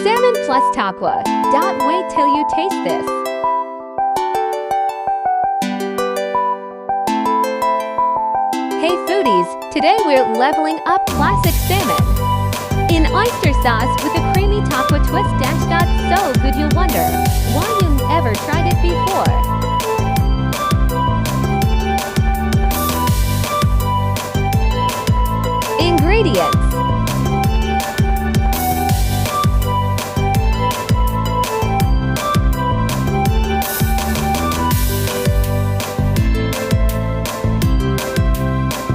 Salmon plus Tokwa. Wait till you taste this. Hey foodies, today we're leveling up classic salmon in oyster sauce with a creamy Tokwa twist. So good you'll wonder why you never tried it before. Ingredients: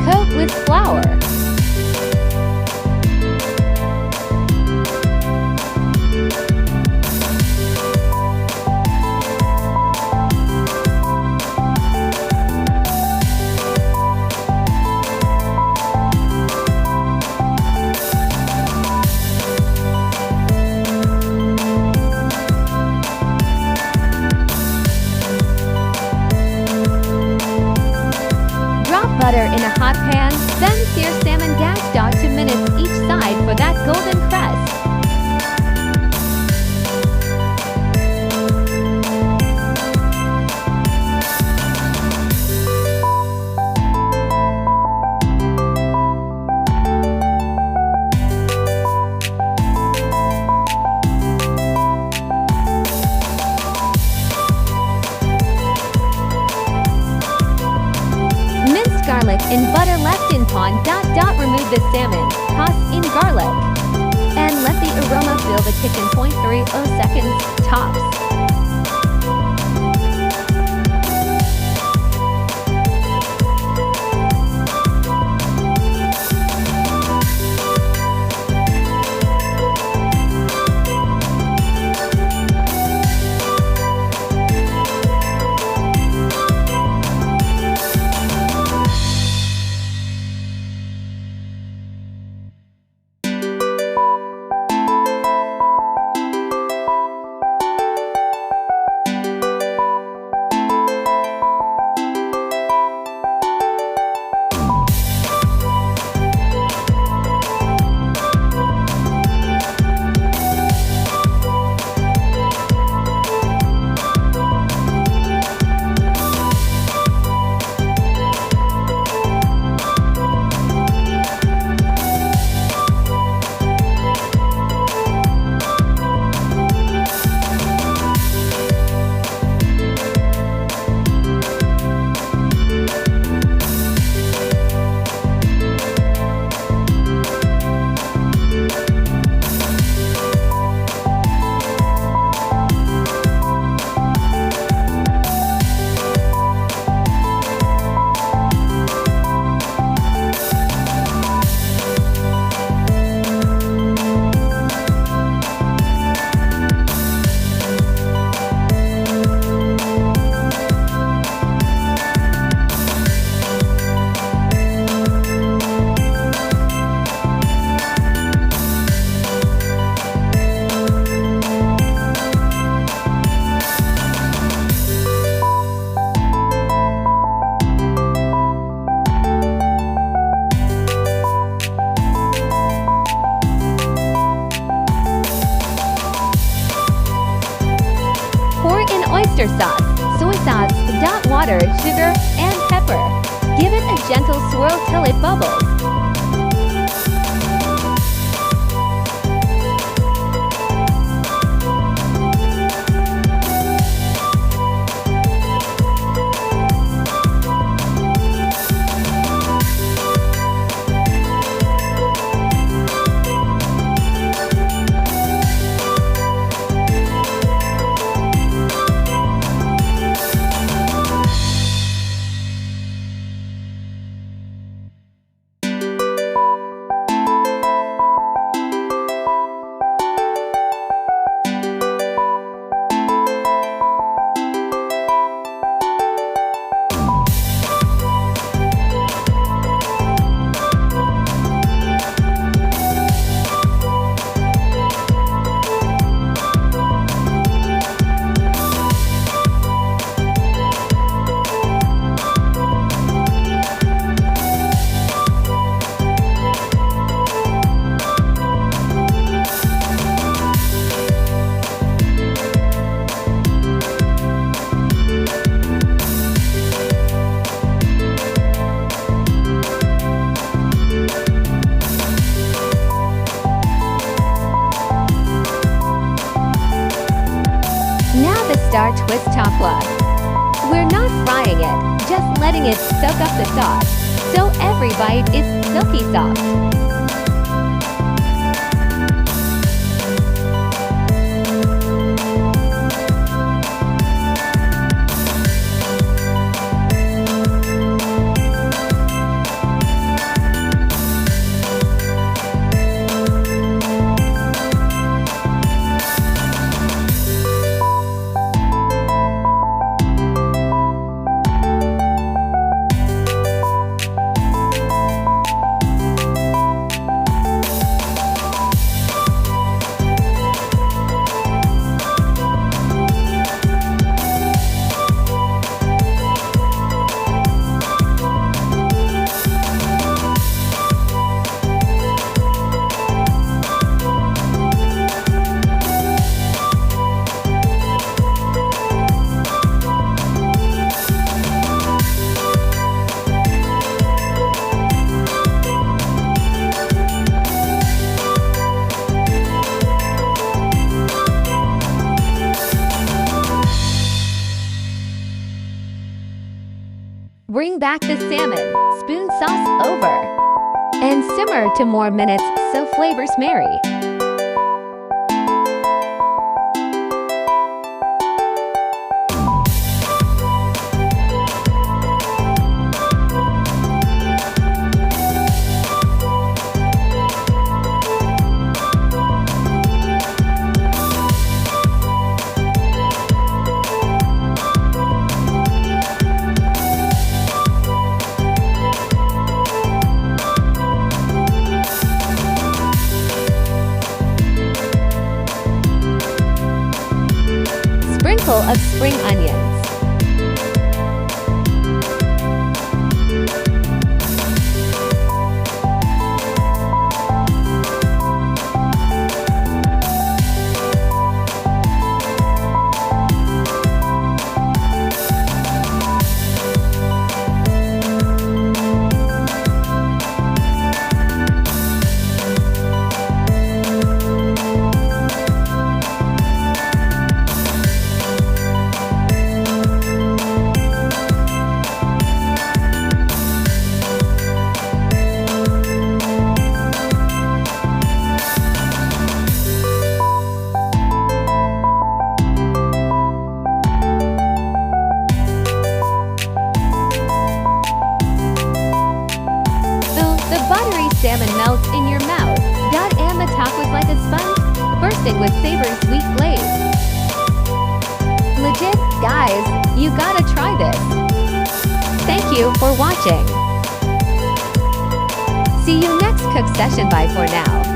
coat with flour, butter in a hot pan, then sear salmon 2 minutes each side for that golden crest. Garlic and butter left in pan. Remove the salmon, toss in garlic, and let the aroma fill the kitchen. 30 seconds tops. Oyster sauce, soy sauce, water, sugar, and pepper. Give it a gentle swirl till it bubbles. star twist Tokwa. We're not frying it, just letting it soak up the sauce, so every bite is silky soft. Bring back the salmon, spoon sauce over, and simmer to more minutes so flavors marry. Sprinkle of spring onions. Buttery salmon melts in your mouth, and the top was like a sponge, bursting with savory sweet glaze. Legit, guys, you gotta try this. Thank you for watching. See you next cook session. Bye for now.